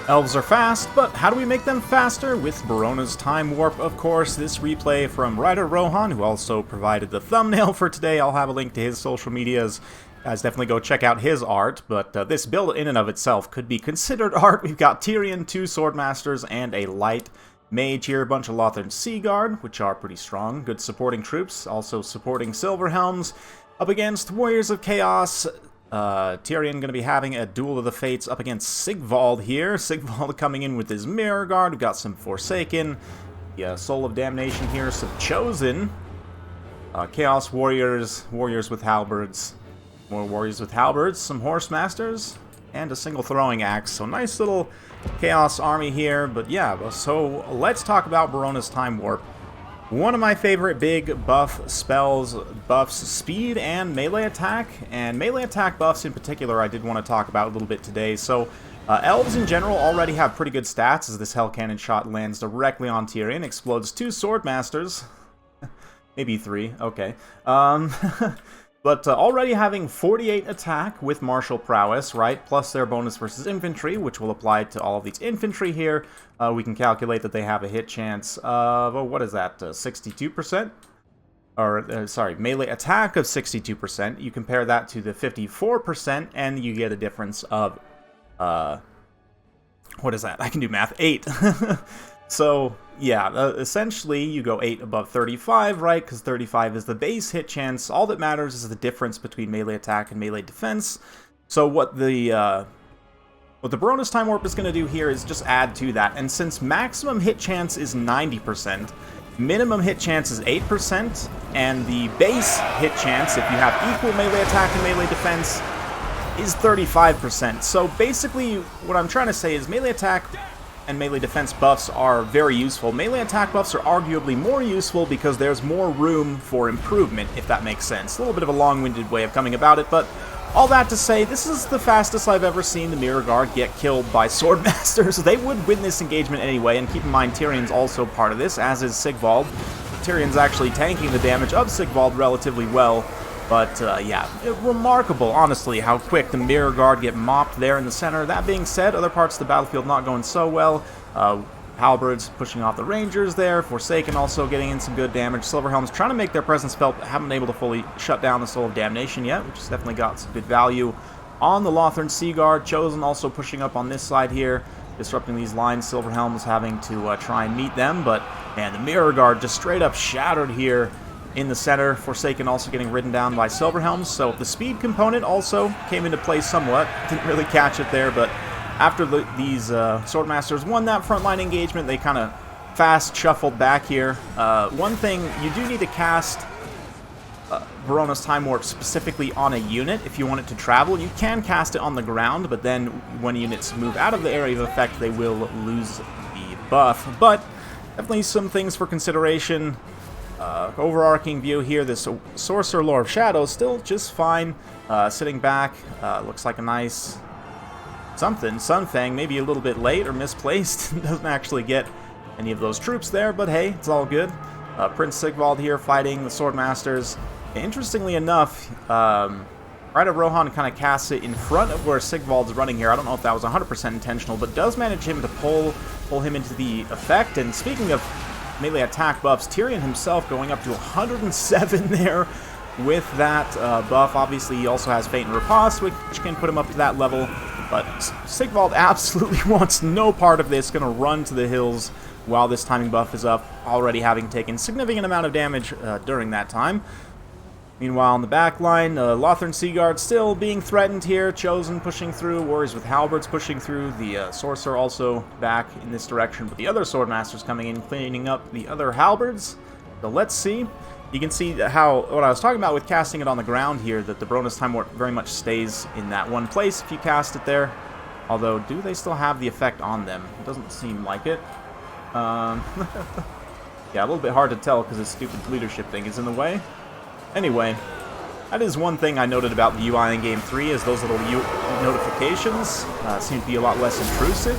Elves are fast, but how do we make them faster? With Birona's Timewarp, of course. This replay from writer Rohan, who also provided the thumbnail for today. I'll have a link to his social medias. Guys, definitely go check out his art, but this build in and of itself could be considered art. We've got Tyrion, 2 Swordmasters, and a light mage here. A bunch of Lothern Seaguard, which are pretty strong. Good supporting troops, also supporting Silverhelms. Up against Warriors of Chaos. Tyrion going to be having a Duel of the Fates up against Sigvald here. Sigvald coming in with his Mirror Guard. We've got some Forsaken. The Soul of Damnation here. Some Chosen. Chaos Warriors. Warriors with Halberds. More Warriors with Halberds. Some Horsemasters. And a single Throwing Axe. So nice little Chaos army here. But yeah, so let's talk about Birona's Timewarp. One of my favorite big buff spells buffs speed and melee attack, and melee attack buffs in particular I did want to talk about a little bit today. So Elves in general already have pretty good stats as this Hell Cannon shot lands directly on Tyrion, explodes 2 Swordmasters, maybe 3, okay. But already having 48 attack with martial prowess, right, plus their bonus versus infantry, which will apply to all of these infantry here. We can calculate that they have a hit chance of, oh, what is that, 62%? Or, sorry, melee attack of 62%. You compare that to the 54%, and you get a difference of, what is that? I can do math, 8. So, yeah, essentially you go 8 above 35, right? Because 35 is the base hit chance. All that matters is the difference between melee attack and melee defense. So what the Birona's Timewarp is going to do here is just add to that. And since maximum hit chance is 90%, minimum hit chance is 8%, and the base hit chance, if you have equal melee attack and melee defense, is 35%. So basically, what I'm trying to say is melee attack and melee defense buffs are very useful. Melee attack buffs are arguably more useful because there's more room for improvement, if that makes sense. A little bit of a long-winded way of coming about it, but all that to say, this is the fastest I've ever seen the Mirror Guard get killed by Swordmasters. They would win this engagement anyway, and keep in mind Tyrion's also part of this, as is Sigvald. Tyrion's actually tanking the damage of Sigvald relatively well. But, yeah, remarkable, honestly, how quick the Mirror Guard get mopped there in the center. That being said, other parts of the battlefield not going so well. Halberds pushing off the Rangers there. Forsaken also getting in some good damage. Silverhelms trying to make their presence felt, but haven't been able to fully shut down the Soul of Damnation yet, which has definitely got some good value on the Lothern Seaguard. Chosen also pushing up on this side here, disrupting these lines. Silverhelms having to try and meet them, but, man, the Mirror Guard just straight up shattered here in the center. Forsaken also getting ridden down by Silverhelms, so the speed component also came into play somewhat. Didn't really catch it there, but after these Swordmasters won that frontline engagement, they kind of fast shuffled back here. One thing, you do need to cast Birona's Timewarp specifically on a unit if you want it to travel. You can cast it on the ground, but then when units move out of the area of effect, they will lose the buff. But definitely some things for consideration. Overarching view here, this Sorcerer Lord of Shadows still just fine. Sitting back, looks like a nice something. Sunfang maybe a little bit late or misplaced. Doesn't actually get any of those troops there, but hey, it's all good. Prince Sigvald here fighting the Swordmasters. Interestingly enough, Writer Rohan kind of casts it in front of where Sigvald's running here. I don't know if that was 100% intentional, but does manage him to pull him into the effect. And speaking of melee attack buffs, Tyrion himself going up to 107 there with that buff. Obviously, he also has Fate and Riposte, which can put him up to that level. But Sigvald absolutely wants no part of this. Going to run to the hills while this timing buff is up, already having taken significant amount of damage during that time. Meanwhile, on the back line, Lothern Seaguard still being threatened here. Chosen pushing through. Warriors with Halberds pushing through. The Sorcerer also back in this direction. But the other Swordmasters coming in, cleaning up the other Halberds. So let's see. You can see how, what I was talking about with casting it on the ground here, that the Birona's Timewarp very much stays in that one place if you cast it there. Although, do they still have the effect on them? It doesn't seem like it. Yeah, a little bit hard to tell because this stupid leadership thing is in the way. Anyway, that is one thing I noted about the UI in Game 3, is those little notifications seem to be a lot less intrusive,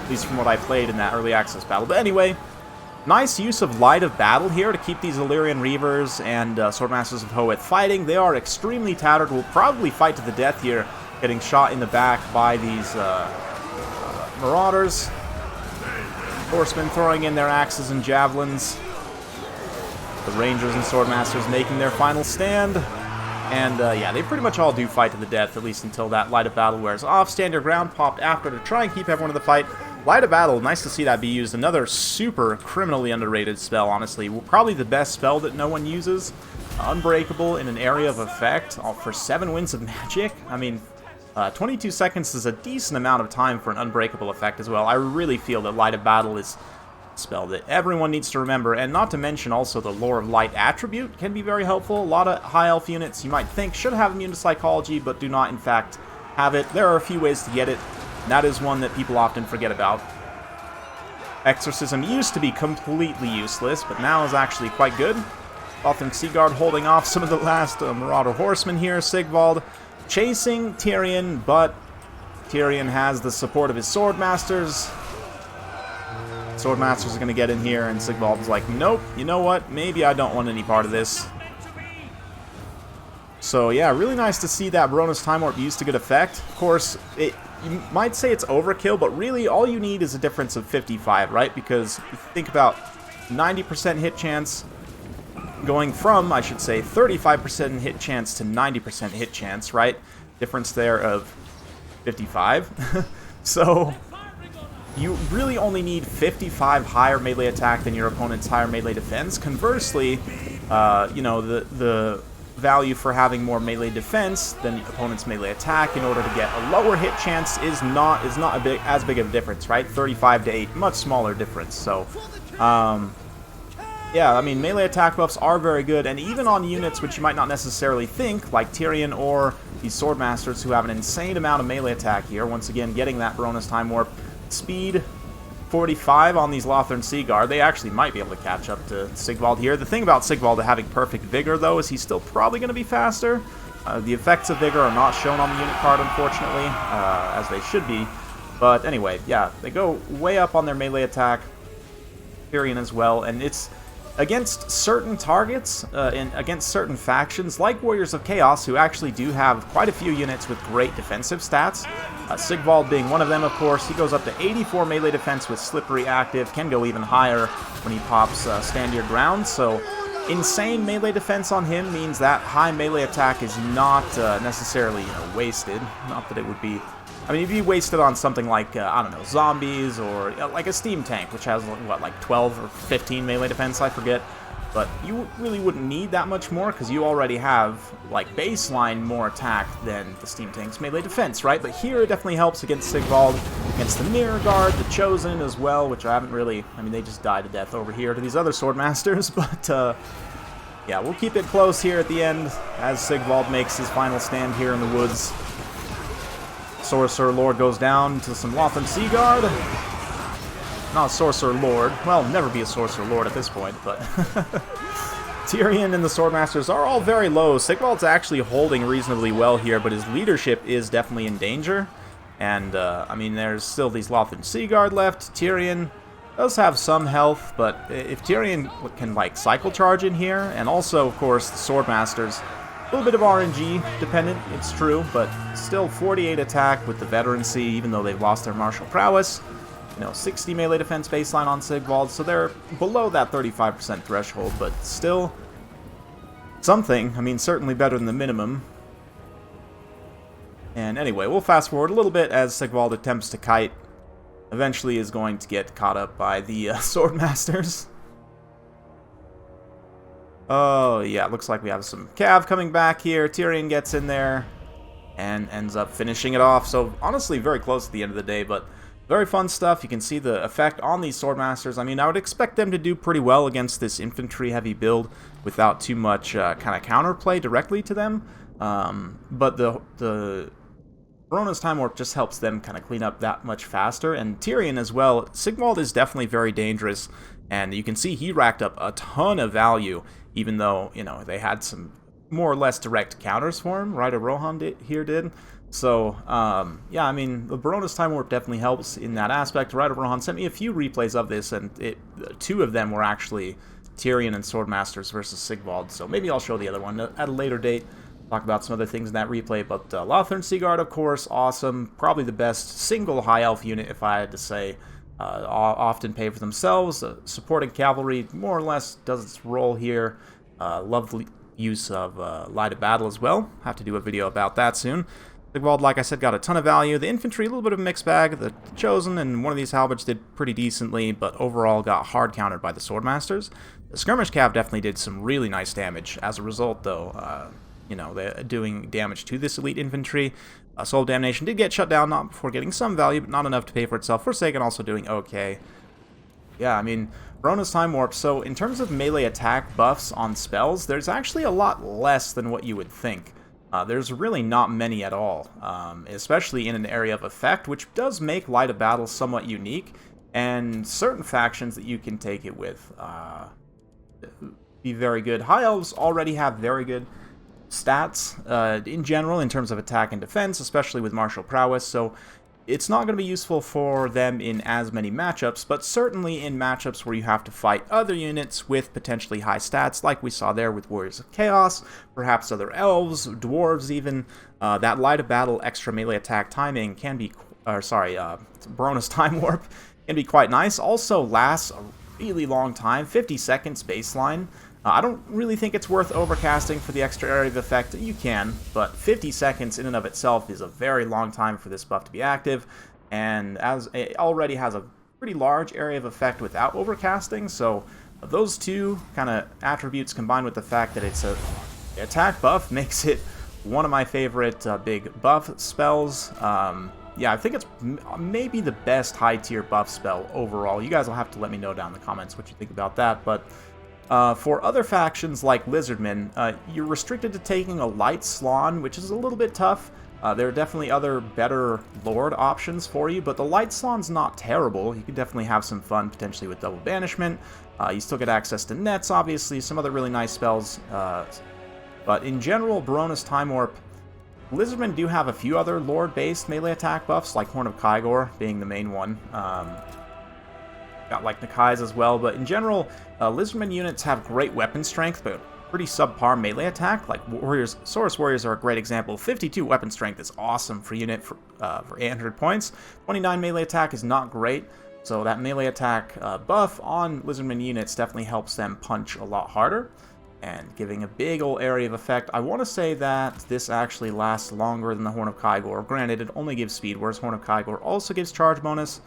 at least from what I played in that early access battle. But anyway, nice use of Light of Battle here to keep these Illyrian Reavers and Swordmasters of Hoeth fighting. They are extremely tattered, will probably fight to the death here, getting shot in the back by these Marauders. Horsemen throwing in their axes and javelins. The Rangers and Swordmasters making their final stand. And, yeah, they pretty much all do fight to the death, at least until that Light of Battle wears off. Stand Your Ground popped after to try and keep everyone in the fight. Light of Battle, nice to see that be used. Another super criminally underrated spell, honestly. Probably the best spell that no one uses. Unbreakable in an area of effect for 7 winds of magic. I mean, 22 seconds is a decent amount of time for an unbreakable effect as well. I really feel that Light of Battle is spell that everyone needs to remember, and not to mention also the Lore of Light attribute can be very helpful. A lot of high elf units you might think should have immune to psychology, but do not in fact have it. There are a few ways to get it, and that is one that people often forget about. Exorcism used to be completely useless, but now is actually quite good. Lothern Seaguard holding off some of the last Marauder Horsemen here. Sigvald chasing Tyrion, but Tyrion has the support of his Swordmasters. Swordmasters are going to get in here, and Sigvald's like, nope, you know what, maybe I don't want any part of this. So yeah, really nice to see that Birona's Timewarp used to good effect. Of course, you might say it's overkill, but really all you need is a difference of 55, right? Because if you think about 90% hit chance going from, I should say, 35% hit chance to 90% hit chance, right? Difference there of 55. So you really only need 55 higher melee attack than your opponent's higher melee defense. Conversely, you know, the value for having more melee defense than opponent's melee attack in order to get a lower hit chance is not as big of a difference, right? 35 to 8, much smaller difference. So, yeah, I mean, melee attack buffs are very good, and even on units which you might not necessarily think, like Tyrion or these Swordmasters who have an insane amount of melee attack here, once again getting that Birona's Timewarp. Speed 45 on these Lothern Seaguard. They actually might be able to catch up to Sigvald here. The thing about Sigvald having perfect Vigor, though, is he's still probably going to be faster. The effects of Vigor are not shown on the unit card, unfortunately, as they should be. But anyway, yeah, they go way up on their melee attack. Tyrion as well, and it's against certain targets and against certain factions, like Warriors of Chaos, who actually do have quite a few units with great defensive stats. Sigvald being one of them, of course. He goes up to 84 melee defense with Slippery active, can go even higher when he pops Stand Your Ground. So insane melee defense on him means that high melee attack is not necessarily, you know, wasted. Not that it would be. I mean, if you waste it on something like, I don't know, zombies or like a steam tank, which has, what, like 12 or 15 melee defense, I forget. But you really wouldn't need that much more because you already have, like, baseline more attack than the steam tank's melee defense, right? But here it definitely helps against Sigvald, against the Mirror Guard, the Chosen as well, which I haven't really, I mean, they just die to death over here to these other Swordmasters, but, yeah, we'll keep it close here at the end as Sigvald makes his final stand here in the woods. Sorcerer Lord goes down to some Lothern Seaguard. Not a Sorcerer Lord. Well, never be a Sorcerer Lord at this point, but Tyrion and the Swordmasters are all very low. Sigvald's actually holding reasonably well here, but his leadership is definitely in danger. And, I mean, there's still these Lothern Seaguard left. Tyrion does have some health, but if Tyrion can, like, cycle charge in here, and also, of course, the Swordmasters, a little bit of RNG dependent, it's true, but still 48 attack with the veterancy, even though they've lost their martial prowess. You know, 60 melee defense baseline on Sigvald, so they're below that 35% threshold, but still something. I mean, certainly better than the minimum. And anyway, we'll fast forward a little bit as Sigvald attempts to kite. Eventually is going to get caught up by the Swordmasters. Oh, yeah, looks like we have some Cav coming back here. Tyrion gets in there and ends up finishing it off. So, honestly, very close at the end of the day, but very fun stuff. You can see the effect on these Swordmasters. I mean, I would expect them to do pretty well against this infantry-heavy build without too much kind of counterplay directly to them. But the Birona's Timewarp just helps them kind of clean up that much faster. And Tyrion as well. Sigvald is definitely very dangerous, and you can see he racked up a ton of value, even though, you know, they had some more or less direct counters for him, right? Rohan did. So, yeah, I mean, the Birona's Timewarp definitely helps in that aspect. Right, Rohan sent me a few replays of this, and two of them were actually Tyrion and Swordmasters versus Sigvald, so maybe I'll show the other one at a later date. talk about some other things in that replay, but Lothern Seaguard, of course, awesome. Probably the best single high elf unit, if I had to say. Often pay for themselves. Supporting cavalry more or less does its role here. Love the use of light of battle as well. Have to do a video about that soon. Sigvald, like I said, got a ton of value. The infantry, a little bit of a mixed bag. The Chosen and one of these halberds did pretty decently, but overall got hard countered by the Swordmasters. The Skirmish Cav definitely did some really nice damage. As a result, though, you know, they're doing damage to this elite infantry. Soul of Damnation did get shut down, not before getting some value, but not enough to pay for itself. Forsaken also doing okay. Yeah, I mean, Birona's Timewarp. So in terms of melee attack buffs on spells, there's actually a lot less than what you would think. There's really not many at all, especially in an area of effect, which does make Light of Battle somewhat unique, and certain factions that you can take it with be very good. High Elves already have very good stats in general in terms of attack and defense, especially with martial prowess, so it's not going to be useful for them in as many matchups, but certainly in matchups where you have to fight other units with potentially high stats, like we saw there with Warriors of Chaos, perhaps other elves, dwarves even. That Light of Battle extra melee attack timing can be, Birona's Timewarp can be quite nice. Also lasts a really long time, 50 seconds baseline. I don't really think it's worth overcasting for the extra area of effect. You can, but 50 seconds in and of itself is a very long time for this buff to be active, and as it already has a pretty large area of effect without overcasting, so those two kind of attributes combined with the fact that it's a attack buff makes it one of my favorite big buff spells. Yeah, I think it's maybe the best high tier buff spell overall. You guys will have to let me know down in the comments what you think about that, but for other factions like Lizardmen, you're restricted to taking a Light Slann, which is a little bit tough. There are definitely other better Lord options for you, but the Light Slann's not terrible. You can definitely have some fun potentially with Double Banishment. You still get access to Nets, obviously, some other really nice spells. But in general, Birona's Timewarp, Lizardmen do have a few other Lord-based melee attack buffs, like Horn of Kygor being the main one. Got like Nakai's as well, but in general, Lizardmen units have great weapon strength, but pretty subpar melee attack. Like Warriors, Saurus Warriors are a great example. 52 weapon strength is awesome for unit for 800 points. 29 melee attack is not great, so that melee attack buff on Lizardmen units definitely helps them punch a lot harder, and giving a big old area of effect. I want to say that this actually lasts longer than the Horn of Kygor. Granted, it only gives speed, whereas Horn of Kygor also gives charge bonus.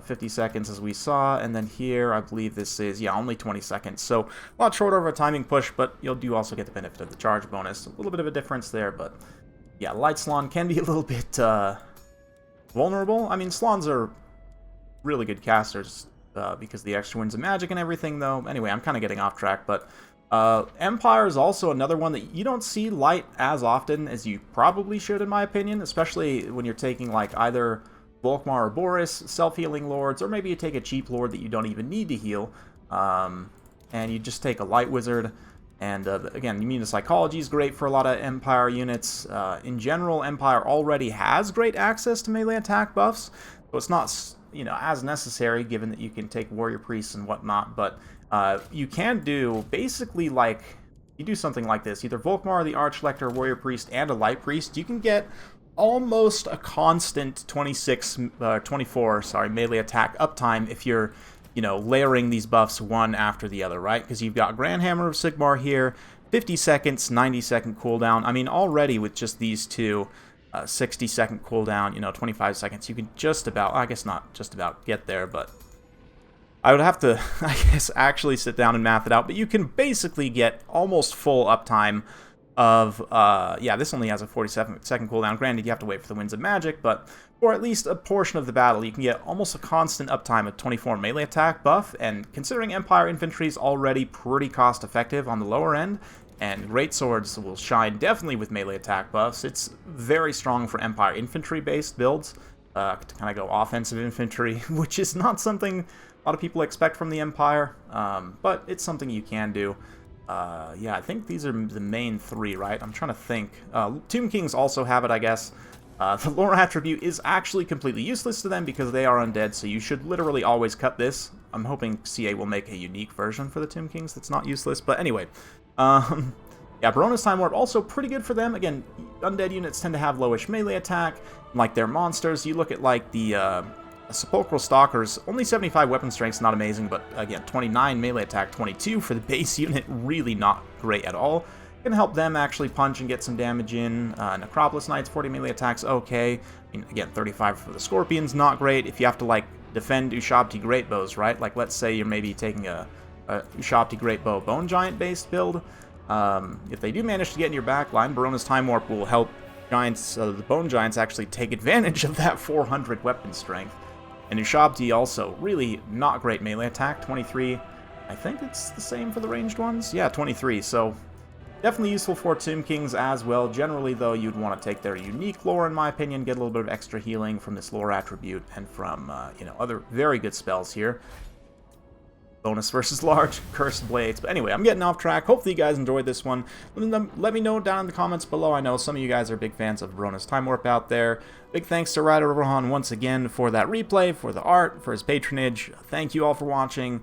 50 seconds as we saw, and then here I believe this is, yeah, only 20 seconds, so a lot shorter of a timing push, but you do also get the benefit of the charge bonus. A little bit of a difference there, but yeah, Light Slann can be a little bit vulnerable. I mean, Slans are really good casters because of the extra winds of magic and everything, though. Anyway, I'm kind of getting off track, but Empire is also another one that you don't see Light as often as you probably should, in my opinion, especially when you're taking like either Volkmar or Boris, self-healing lords, or maybe you take a cheap lord that you don't even need to heal, and you just take a light wizard, and again, Immune to Psychology is great for a lot of Empire units. In general, Empire already has great access to melee attack buffs, so it's not, you know, as necessary given that you can take warrior priests and whatnot, but you can do basically like, you do something like this, either Volkmar, the Archlector, warrior priest, and a light priest, you can get almost a constant 24 melee attack uptime if you're, you know, layering these buffs one after the other, right? Because you've got Grand Hammer of Sigmar here, 50 seconds, 90-second cooldown. I mean, already with just these two, 60-second cooldown, you know, 25 seconds, you can just about, I guess not just about get there, but I would have to, I guess, actually sit down and math it out, but you can basically get almost full uptime of, yeah, this only has a 47-second cooldown. Granted, you have to wait for the Winds of Magic, but for at least a portion of the battle, you can get almost a constant uptime of 24 melee attack buff, and considering Empire Infantry is already pretty cost-effective on the lower end, and Great Swords will shine definitely with melee attack buffs, it's very strong for Empire Infantry-based builds, to kind of go offensive infantry, which is not something a lot of people expect from the Empire, but it's something you can do. Yeah, I think these are the main three, right? I'm trying to think. Tomb Kings also have it, I guess. The lore attribute is actually completely useless to them because they are undead, so you should literally always cut this. I'm hoping CA will make a unique version for the Tomb Kings that's not useless, but anyway. Yeah, Birona's Timewarp also pretty good for them. Again, undead units tend to have lowish melee attack, like their monsters. You look at like the Sepulchral Stalkers, only 75 weapon strength, not amazing, but again, 29 melee attack, 22 for the base unit, really not great at all. Can help them actually punch and get some damage in. Necropolis Knights, 40 melee attacks, okay. I mean, again, 35 for the Scorpions, not great. If you have to like defend Ushabti Greatbows, right? Like let's say you're maybe taking a Ushabti Greatbow Bone Giant based build. If they do manage to get in your back line, Birona's Timewarp will help Giants, the Bone Giants, actually take advantage of that 400 weapon strength. And Ushabti also, really not great melee attack, 23. I think it's the same for the ranged ones? Yeah, 23, so definitely useful for Tomb Kings as well. Generally, though, you'd want to take their unique lore, in my opinion, get a little bit of extra healing from this lore attribute and from, other very good spells here. Bonus versus large, cursed blades. But anyway, I'm getting off track. Hopefully you guys enjoyed this one. Let me know down in the comments below. I know some of you guys are big fans of Birona's Timewarp out there. Big thanks to Ryder Rohan once again for that replay, for the art, for his patronage. Thank you all for watching,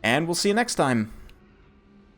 and we'll see you next time.